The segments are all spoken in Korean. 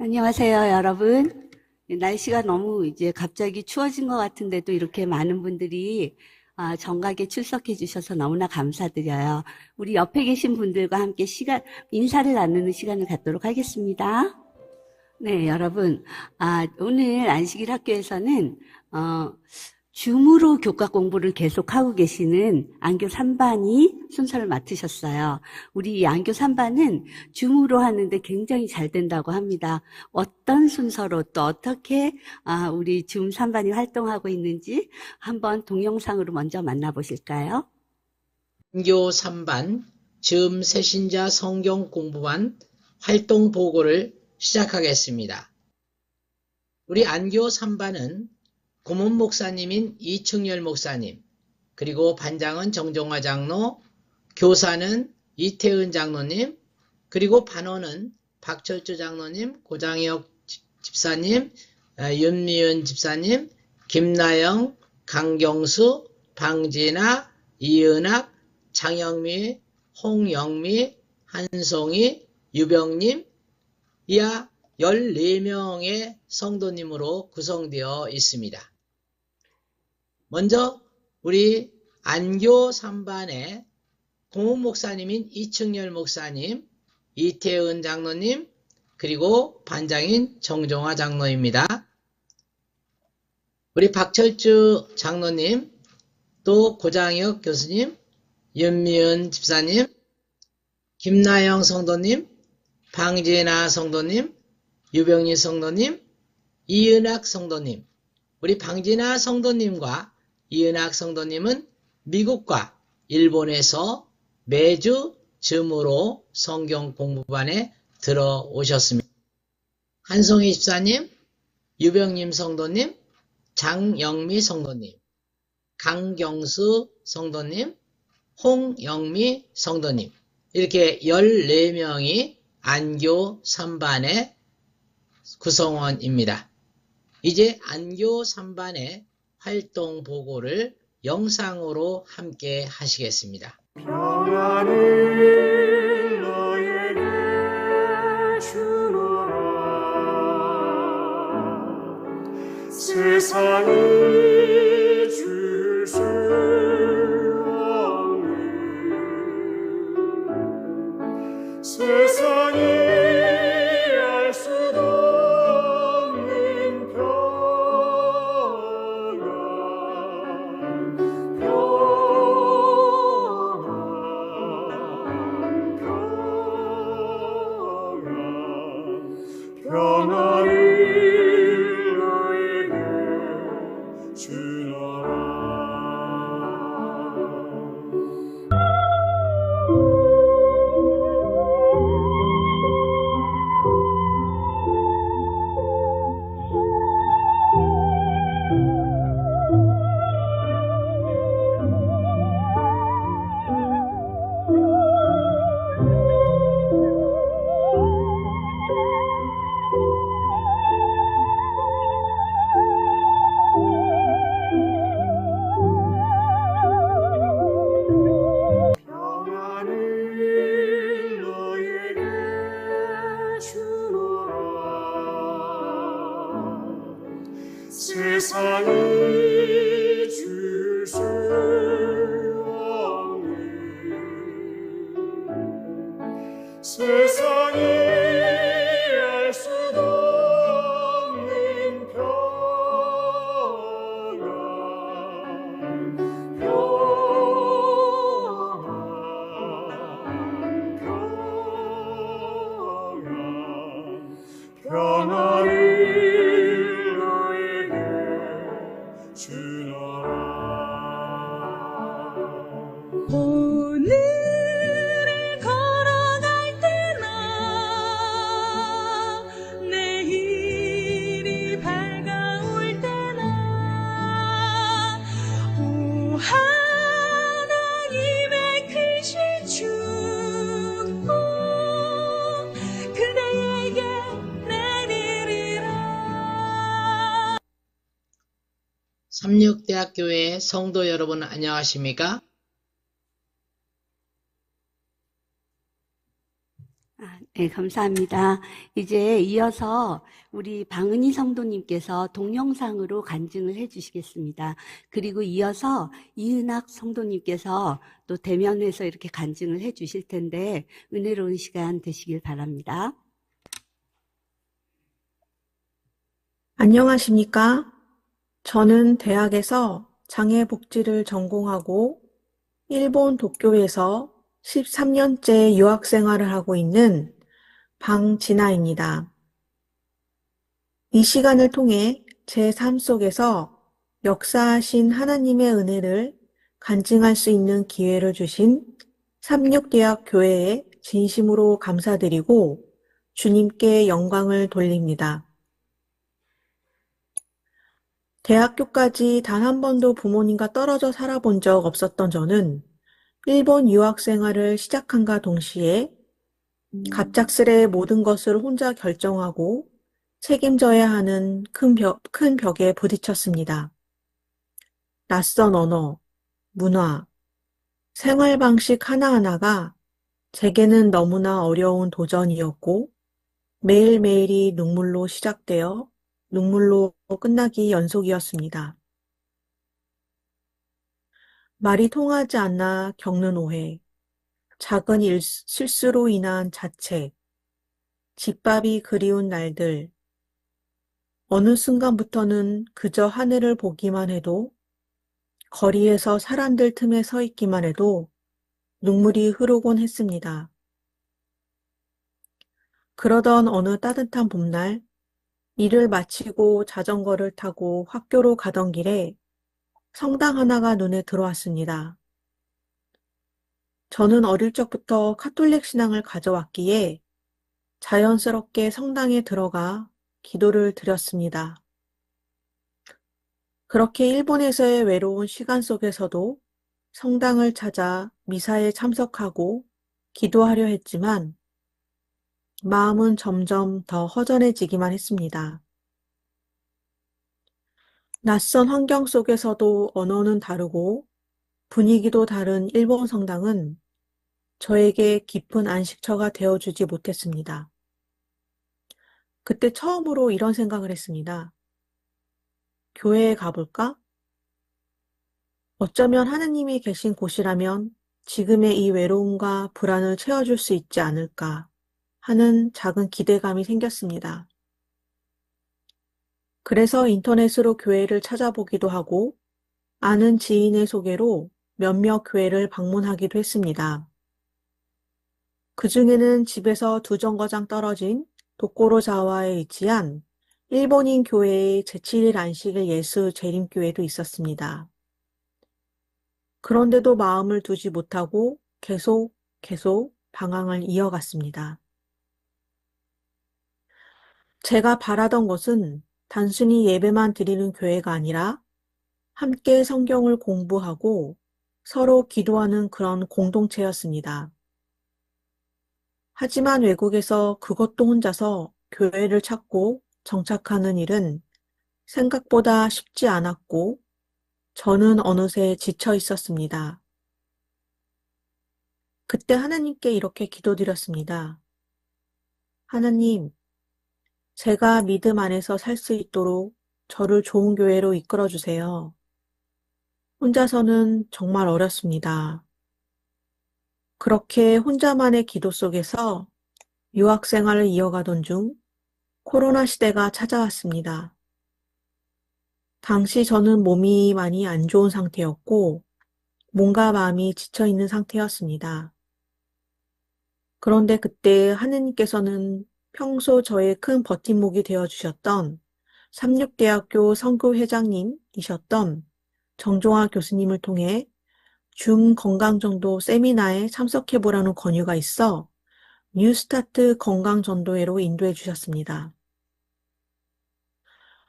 안녕하세요, 여러분. 날씨가 너무 이제 갑자기 추워진 것 같은데도 이렇게 많은 분들이 정각에 출석해 주셔서 너무나 감사드려요. 우리 옆에 계신 분들과 함께 인사를 나누는 시간을 갖도록 하겠습니다. 네, 여러분. 오늘 안식일 학교에서는, 줌으로 교과 공부를 계속하고 계시는 안교 3반이 순서를 맡으셨어요. 우리 이 안교 3반은 줌으로 하는데 굉장히 잘 된다고 합니다. 어떤 순서로 또 어떻게 우리 줌 3반이 활동하고 있는지 한번 동영상으로 먼저 만나보실까요? 안교 3반 즈음 새신자 성경 공부반 활동 보고를 시작하겠습니다. 우리 안교 3반은 고문 목사님인 이충열 목사님, 그리고 반장은 정종화 장로, 교사는 이태은 장로님, 그리고 반원은 박철주 장로님, 고장혁 집사님, 윤미은 집사님, 김나영, 강경수, 방진아, 이은학, 장영미, 홍영미, 한송이, 유병님, 이하 14명의 성도님으로 구성되어 있습니다. 먼저 우리 안교 3반의 고문 목사님인 이충열 목사님, 이태은 장로님, 그리고 반장인 정종화 장로입니다. 우리 박철주 장로님, 또 고장혁 교수님, 윤미은 집사님, 김나영 성도님, 방진아 성도님, 유병희 성도님, 이은학 성도님, 우리 방진아 성도님과 이은학 성도님은 미국과 일본에서 매주 줌으로 성경 공부반에 들어오셨습니다. 한송이 집사님, 유병님 성도님, 장영미 성도님, 강경수 성도님, 홍영미 성도님, 이렇게 14명이 안교 3반의 구성원입니다. 이제 안교 3반의 활동 보고를 영상으로 함께 하시겠습니다. 평안을 너에게 주노라. 세상이 줄 수 없는, 세상이 알 수도 없는 평안, 평안을 너에게 주노라. 평안을 너에게 주노라. 세상이 줄 수 없는, 세상이 알 수도 없는 평안, 평안을 너에게 주노라. 오늘을 걸어갈 때나 내일이 밝아올 때나 오 하나님의 크신 축복 그대에게 내리리라. 삼육대학교의 성도 여러분 안녕하십니까? 네, 감사합니다. 이제 이어서 우리 방은희 성도님께서 동영상으로 간증을 해주시겠습니다. 그리고 이어서 이은학 성도님께서 또 대면에서 이렇게 간증을 해주실 텐데 은혜로운 시간 되시길 바랍니다. 안녕하십니까? 저는 대학에서 장애복지를 전공하고 일본 도쿄에서 13년째 유학 생활을 하고 있는 방진아입니다. 이 시간을 통해 제 삶 속에서 역사하신 하나님의 은혜를 간증할 수 있는 기회를 주신 삼육대학교회에 진심으로 감사드리고 주님께 영광을 돌립니다. 대학교까지 단 한 번도 부모님과 떨어져 살아본 적 없었던 저는 일본 유학 생활을 시작한과 동시에 갑작스레 모든 것을 혼자 결정하고 책임져야 하는 큰 벽에 부딪혔습니다. 낯선 언어, 문화, 생활 방식 하나하나가 제게는 너무나 어려운 도전이었고 매일매일이 눈물로 시작되어 눈물로 끝나기 연속이었습니다. 말이 통하지 않아 겪는 오해, 작은 실수로 인한 자책, 집밥이 그리운 날들, 어느 순간부터는 그저 하늘을 보기만 해도, 거리에서 사람들 틈에 서 있기만 해도 눈물이 흐르곤 했습니다. 그러던 어느 따뜻한 봄날, 일을 마치고 자전거를 타고 학교로 가던 길에 성당 하나가 눈에 들어왔습니다. 저는 어릴 적부터 카톨릭 신앙을 가져왔기에 자연스럽게 성당에 들어가 기도를 드렸습니다. 그렇게 일본에서의 외로운 시간 속에서도 성당을 찾아 미사에 참석하고 기도하려 했지만 마음은 점점 더 허전해지기만 했습니다. 낯선 환경 속에서도 언어는 다르고 분위기도 다른 일본 성당은 저에게 깊은 안식처가 되어주지 못했습니다. 그때 처음으로 이런 생각을 했습니다. 교회에 가볼까? 어쩌면 하느님이 계신 곳이라면 지금의 이 외로움과 불안을 채워줄 수 있지 않을까 하는 작은 기대감이 생겼습니다. 그래서 인터넷으로 교회를 찾아보기도 하고 아는 지인의 소개로 몇몇 교회를 방문하기도 했습니다. 그 중에는 집에서 2정거장 떨어진 도코로자와에 위치한 일본인 교회의 제7일 안식일 예수 재림교회도 있었습니다. 그런데도 마음을 두지 못하고 계속 방황을 이어갔습니다. 제가 바라던 것은 단순히 예배만 드리는 교회가 아니라 함께 성경을 공부하고 서로 기도하는 그런 공동체였습니다. 하지만 외국에서 그것도 혼자서 교회를 찾고 정착하는 일은 생각보다 쉽지 않았고 저는 어느새 지쳐 있었습니다. 그때 하나님께 이렇게 기도드렸습니다. 하나님, 제가 믿음 안에서 살 수 있도록 저를 좋은 교회로 이끌어 주세요. 혼자서는 정말 어렵습니다. 그렇게 혼자만의 기도 속에서 유학 생활을 이어가던 중 코로나 시대가 찾아왔습니다. 당시 저는 몸이 많이 안 좋은 상태였고 몸과 마음이 지쳐 있는 상태였습니다. 그런데 그때 하느님께서는 평소 저의 큰 버팀목이 되어주셨던 삼육대학교 선교회장님이셨던 정종화 교수님을 통해 중건강전도 세미나에 참석해보라는 권유가 있어 뉴스타트 건강전도회로 인도해 주셨습니다.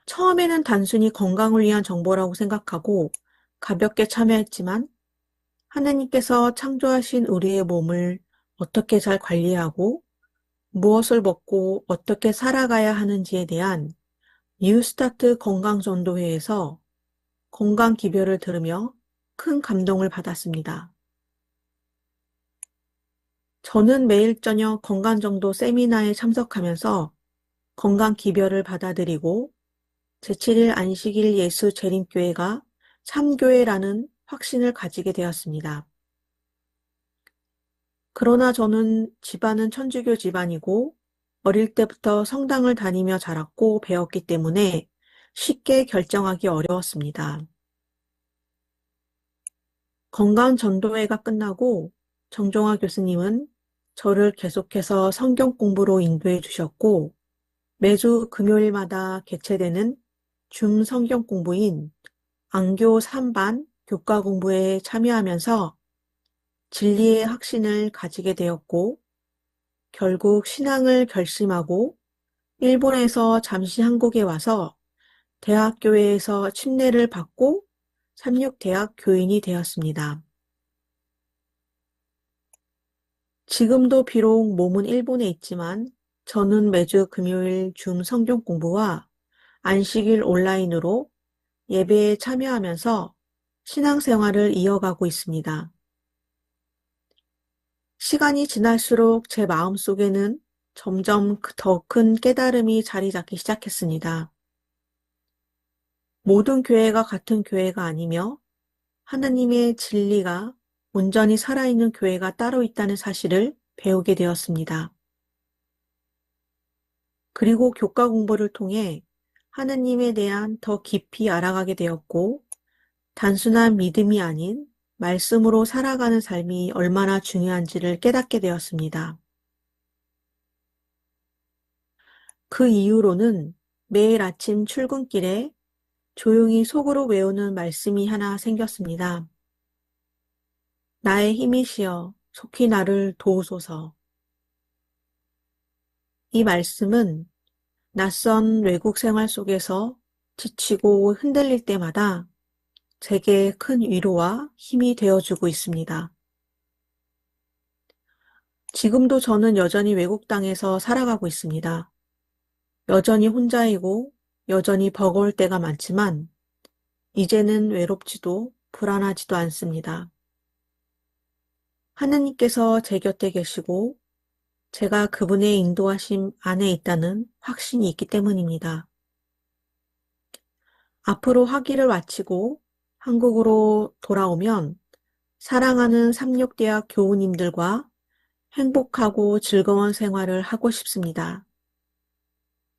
처음에는 단순히 건강을 위한 정보라고 생각하고 가볍게 참여했지만 하나님께서 창조하신 우리의 몸을 어떻게 잘 관리하고 무엇을 먹고 어떻게 살아가야 하는지에 대한 뉴스타트 건강전도회에서 건강 기별을 들으며 큰 감동을 받았습니다. 저는 매일 저녁 건강정도 세미나에 참석하면서 건강 기별을 받아들이고 제7일 안식일 예수 재림교회가 참교회라는 확신을 가지게 되었습니다. 그러나 저는 집안은 천주교 집안이고 어릴 때부터 성당을 다니며 자랐고 배웠기 때문에 쉽게 결정하기 어려웠습니다. 건강 전도회가 끝나고 정종화 교수님은 저를 계속해서 성경 공부로 인도해 주셨고 매주 금요일마다 개최되는 줌 성경 공부인 안교 3반 교과 공부에 참여하면서 진리의 확신을 가지게 되었고 결국 신앙을 결심하고 일본에서 잠시 한국에 와서 대학교회에서 침례를 받고 삼육대학 교인이 되었습니다. 지금도 비록 몸은 일본에 있지만 저는 매주 금요일 줌 성경 공부와 안식일 온라인으로 예배에 참여하면서 신앙생활을 이어가고 있습니다. 시간이 지날수록 제 마음속에는 점점 더 큰 깨달음이 자리 잡기 시작했습니다. 모든 교회가 같은 교회가 아니며 하나님의 진리가 온전히 살아있는 교회가 따로 있다는 사실을 배우게 되었습니다. 그리고 교과 공부를 통해 하나님에 대한 더 깊이 알아가게 되었고 단순한 믿음이 아닌 말씀으로 살아가는 삶이 얼마나 중요한지를 깨닫게 되었습니다. 그 이후로는 매일 아침 출근길에 조용히 속으로 외우는 말씀이 하나 생겼습니다. 나의 힘이시여 속히 나를 도우소서. 이 말씀은 낯선 외국 생활 속에서 지치고 흔들릴 때마다 제게 큰 위로와 힘이 되어주고 있습니다. 지금도 저는 여전히 외국 땅에서 살아가고 있습니다. 여전히 혼자이고 여전히 버거울 때가 많지만 이제는 외롭지도 불안하지도 않습니다. 하느님께서 제 곁에 계시고 제가 그분의 인도하심 안에 있다는 확신이 있기 때문입니다. 앞으로 학위를 마치고 한국으로 돌아오면 사랑하는 삼육대학 교우님들과 행복하고 즐거운 생활을 하고 싶습니다.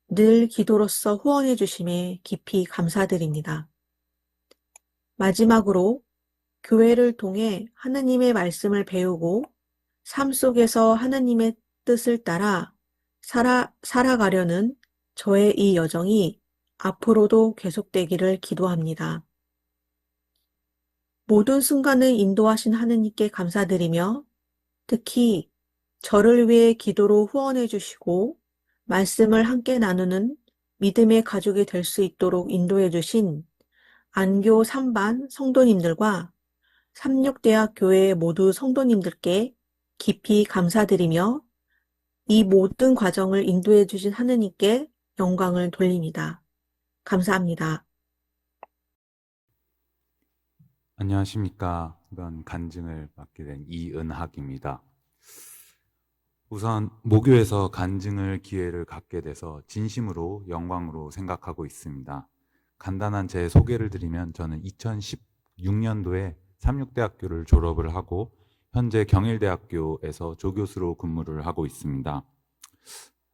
늘 기도로서 후원해 주심에 깊이 감사드립니다. 마지막으로 교회를 통해 하느님의 말씀을 배우고 삶 속에서 하느님의 뜻을 따라 살아가려는 저의 이 여정이 앞으로도 계속되기를 기도합니다. 모든 순간을 인도하신 하느님께 감사드리며 특히 저를 위해 기도로 후원해 주시고 말씀을 함께 나누는 믿음의 가족이 될 수 있도록 인도해 주신 안교 3반 성도님들과 삼육대학 교회 모두 성도님들께 깊이 감사드리며 이 모든 과정을 인도해 주신 하느님께 영광을 돌립니다. 감사합니다. 안녕하십니까. 이번 간증을 맡게 된 이은학입니다. 우선 모교에서 간증을 기회를 갖게 돼서 진심으로 영광으로 생각하고 있습니다. 간단한 제 소개를 드리면 저는 2016년도에 삼육대학교를 졸업을 하고 현재 경일대학교에서 조교수로 근무를 하고 있습니다.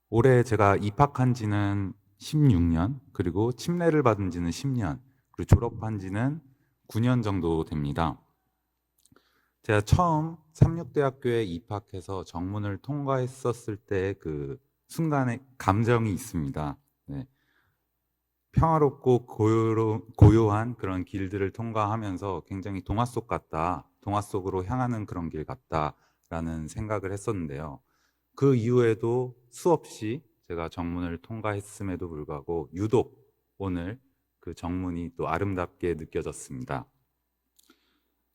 올해 제가 입학한 지는 16년, 그리고 침례를 받은 지는 10년, 그리고 졸업한 지는 9년 정도 됩니다. 제가 처음 삼육대학교에 입학해서 정문을 통과했었을 때 그 순간의 감정이 있습니다. 네. 평화롭고 고요한 그런 길들을 통과하면서 굉장히 동화 속 같다, 동화 속으로 향하는 그런 길 같다라는 생각을 했었는데요. 그 이후에도 수없이 제가 정문을 통과했음에도 불구하고 유독 오늘 그 정문이 또 아름답게 느껴졌습니다.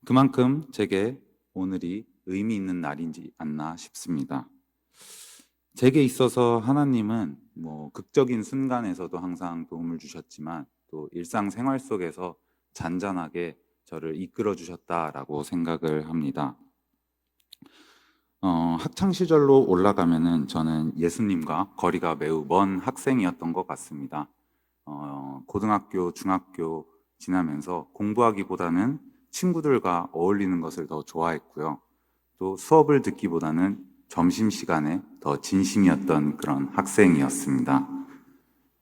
그만큼 제게 오늘이 의미 있는 날이지 않나 싶습니다. 제게 있어서 하나님은 극적인 순간에서도 항상 도움을 주셨지만 또 일상생활 속에서 잔잔하게 저를 이끌어 주셨다라고 생각을 합니다. 학창 시절로 올라가면은 저는 예수님과 거리가 매우 먼 학생이었던 것 같습니다. 고등학교, 중학교 지나면서 공부하기보다는 친구들과 어울리는 것을 더 좋아했고요. 또 수업을 듣기보다는 점심시간에 더 진심이었던 그런 학생이었습니다.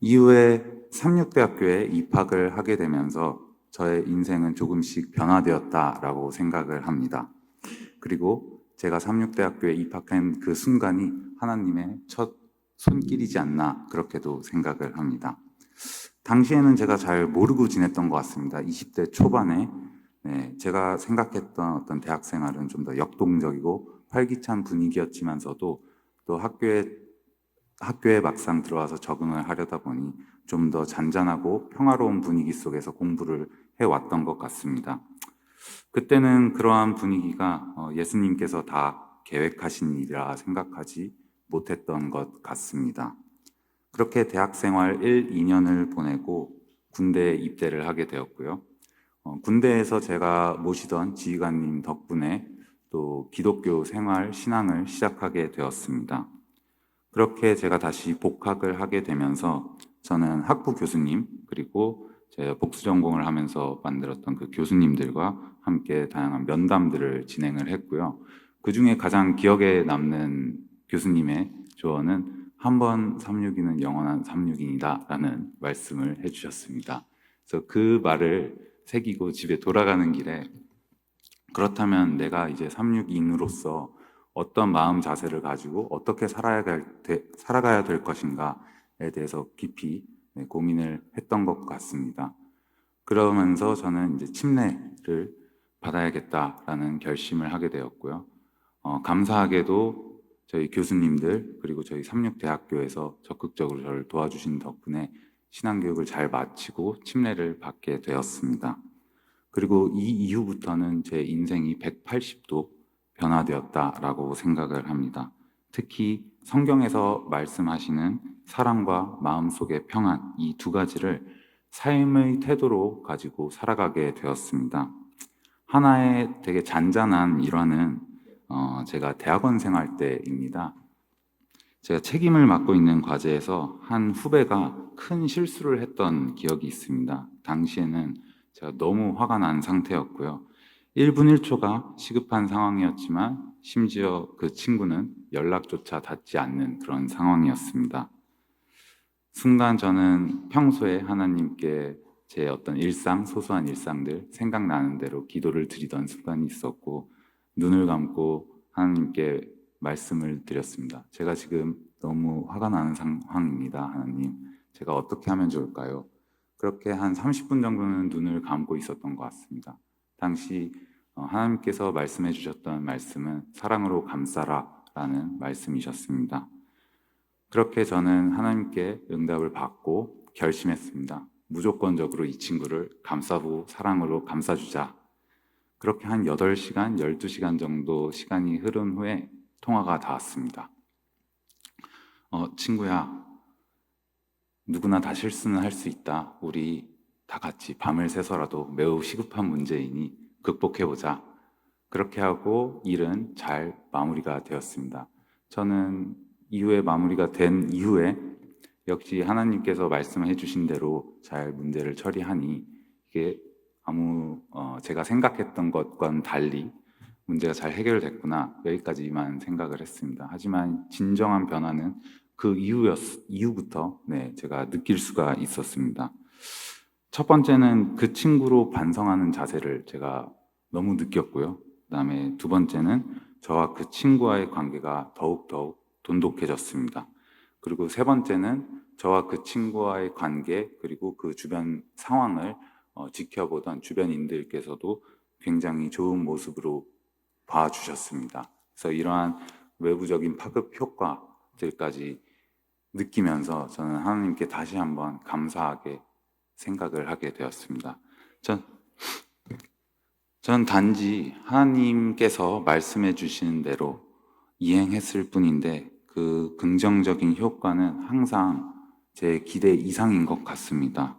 이후에 삼육대학교에 입학을 하게 되면서 저의 인생은 조금씩 변화되었다라고 생각을 합니다. 그리고 제가 삼육대학교에 입학한 그 순간이 하나님의 첫 손길이지 않나 그렇게도 생각을 합니다. 당시에는 제가 잘 모르고 지냈던 것 같습니다. 20대 초반에 제가 생각했던 어떤 대학 생활은 좀 더 역동적이고 활기찬 분위기였지만서도 또 학교에 막상 들어와서 적응을 하려다 보니 좀 더 잔잔하고 평화로운 분위기 속에서 공부를 해왔던 것 같습니다. 그때는 그러한 분위기가 예수님께서 다 계획하신 일이라 생각하지 못했던 것 같습니다. 그렇게 대학 생활 1, 2년을 보내고 군대에 입대를 하게 되었고요. 군대에서 제가 모시던 지휘관님 덕분에 또 기독교 생활, 신앙을 시작하게 되었습니다. 그렇게 제가 다시 복학을 하게 되면서 저는 학부 교수님 그리고 제가 복수 전공을 하면서 만들었던 그 교수님들과 함께 다양한 면담들을 진행을 했고요. 그 중에 가장 기억에 남는 교수님의 조언은 한 번 362는 영원한 362이다 라는 말씀을 해주셨습니다. 그래서 그 말을 새기고 집에 돌아가는 길에 그렇다면 내가 이제 362인으로서 어떤 마음 자세를 가지고 어떻게 살아가야 될 것인가에 대해서 깊이 고민을 했던 것 같습니다. 그러면서 저는 이제 침례를 받아야겠다라는 결심을 하게 되었고요. 감사하게도 저희 교수님들 그리고 저희 삼육대학교에서 적극적으로 저를 도와주신 덕분에 신앙교육을 잘 마치고 침례를 받게 되었습니다. 그리고 이 이후부터는 제 인생이 180도 변화되었다라고 생각을 합니다. 특히 성경에서 말씀하시는 사랑과 마음속의 평안 이 두 가지를 삶의 태도로 가지고 살아가게 되었습니다. 하나의 되게 잔잔한 일화는 제가 대학원 생활 때입니다. 제가 책임을 맡고 있는 과제에서 한 후배가 큰 실수를 했던 기억이 있습니다. 당시에는 제가 너무 화가 난 상태였고요. 1분 1초가 시급한 상황이었지만 심지어 그 친구는 연락조차 닿지 않는 그런 상황이었습니다. 순간 저는 평소에 하나님께 제 어떤 일상, 소소한 일상들 생각나는 대로 기도를 드리던 습관이 있었고 눈을 감고 하나님께 말씀을 드렸습니다. 제가 지금 너무 화가 나는 상황입니다. 하나님, 제가 어떻게 하면 좋을까요? 그렇게 한 30분 정도는 눈을 감고 있었던 것 같습니다. 당시 하나님께서 말씀해 주셨던 말씀은 사랑으로 감싸라 라는 말씀이셨습니다. 그렇게 저는 하나님께 응답을 받고 결심했습니다. 무조건적으로 이 친구를 감싸고 사랑으로 감싸주자. 그렇게 한 8시간, 12시간 정도 시간이 흐른 후에 통화가 닿았습니다. 친구야, 누구나 다 실수는 할 수 있다. 우리 다 같이 밤을 새서라도 매우 시급한 문제이니 극복해보자. 그렇게 하고 일은 잘 마무리가 되었습니다. 저는 이후에 마무리가 된 이후에 역시 하나님께서 말씀해 주신 대로 잘 문제를 처리하니 이게 제가 생각했던 것과는 달리 문제가 잘 해결됐구나 여기까지만 생각을 했습니다. 하지만 진정한 변화는 그 이후부터 제가 느낄 수가 있었습니다. 첫 번째는 그 친구로 반성하는 자세를 제가 너무 느꼈고요. 그다음에 두 번째는 저와 그 친구와의 관계가 더욱더욱 돈독해졌습니다. 그리고 세 번째는 저와 그 친구와의 관계 그리고 그 주변 상황을 지켜보던 주변인들께서도 굉장히 좋은 모습으로 봐주셨습니다. 그래서 이러한 외부적인 파급 효과들까지 느끼면서 저는 하나님께 다시 한번 감사하게 생각을 하게 되었습니다. 전 단지 하나님께서 말씀해 주시는 대로 이행했을 뿐인데 그 긍정적인 효과는 항상 제 기대 이상인 것 같습니다.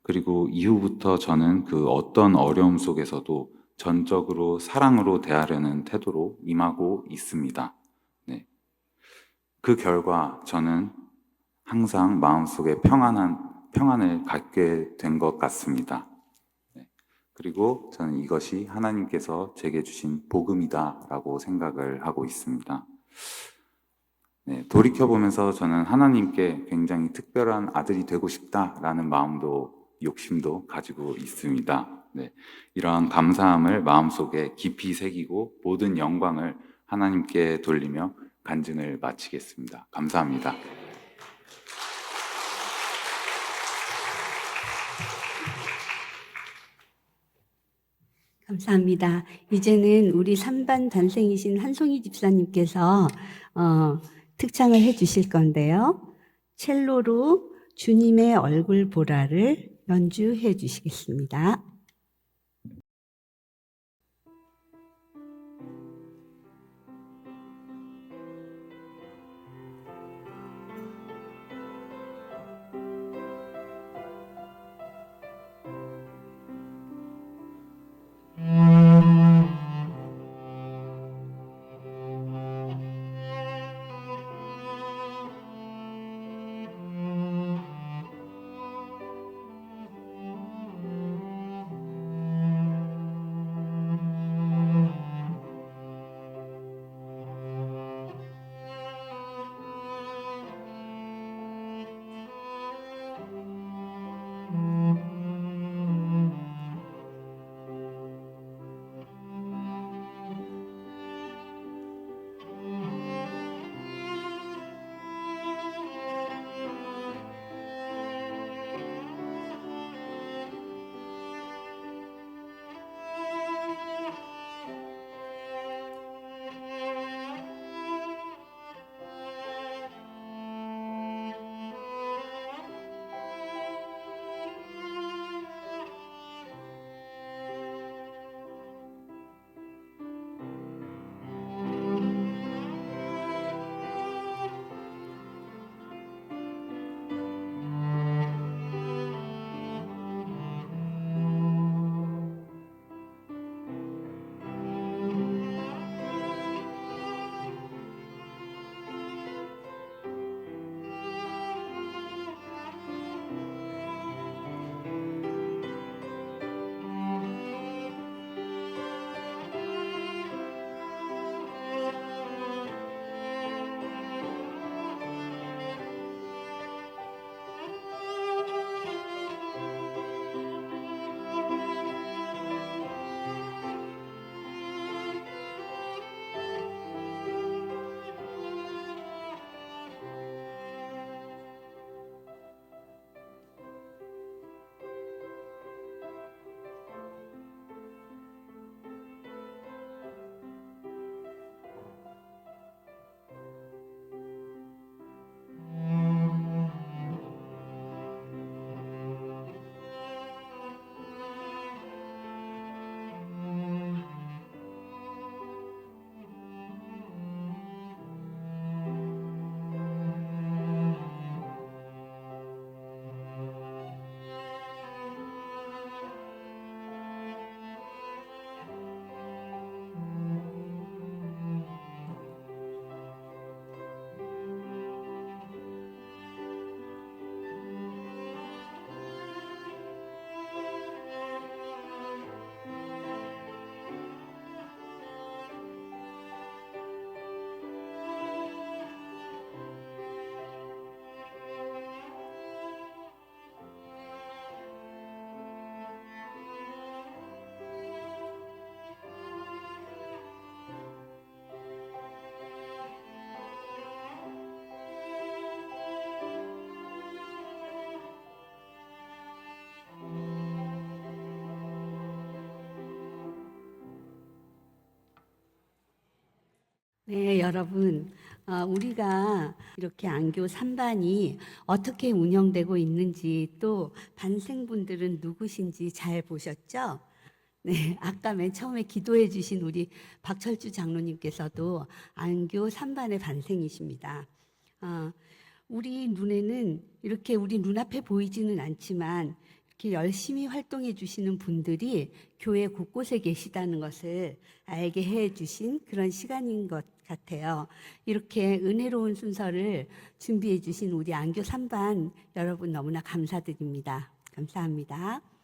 그리고 이후부터 저는 그 어떤 어려움 속에서도 전적으로 사랑으로 대하려는 태도로 임하고 있습니다. 네. 그 결과 저는 항상 마음속에 평안을 갖게 된 것 같습니다. 네. 그리고 저는 이것이 하나님께서 제게 주신 복음이다라고 생각을 하고 있습니다. 네, 돌이켜보면서 저는 하나님께 굉장히 특별한 아들이 되고 싶다라는 마음도, 욕심도 가지고 있습니다. 네, 이러한 감사함을 마음속에 깊이 새기고 모든 영광을 하나님께 돌리며 간증을 마치겠습니다. 감사합니다. 감사합니다. 이제는 우리 3반 단생이신 한송이 집사님께서 특창을 해 주실 건데요. 첼로로 주님의 얼굴 보라를 연주해 주시겠습니다. 네, 여러분, 우리가 이렇게 안교 3반이 어떻게 운영되고 있는지 또 반생분들은 누구신지 잘 보셨죠? 네, 아까 맨 처음에 기도해 주신 우리 박철주 장로님께서도 안교 3반의 반생이십니다. 우리 눈에는 이렇게 우리 눈앞에 보이지는 않지만 이렇게 열심히 활동해 주시는 분들이 교회 곳곳에 계시다는 것을 알게 해 주신 그런 시간인 것 같아요. 이렇게 은혜로운 순서를 준비해 주신 우리 안교 3반 여러분 너무나 감사드립니다. 감사합니다.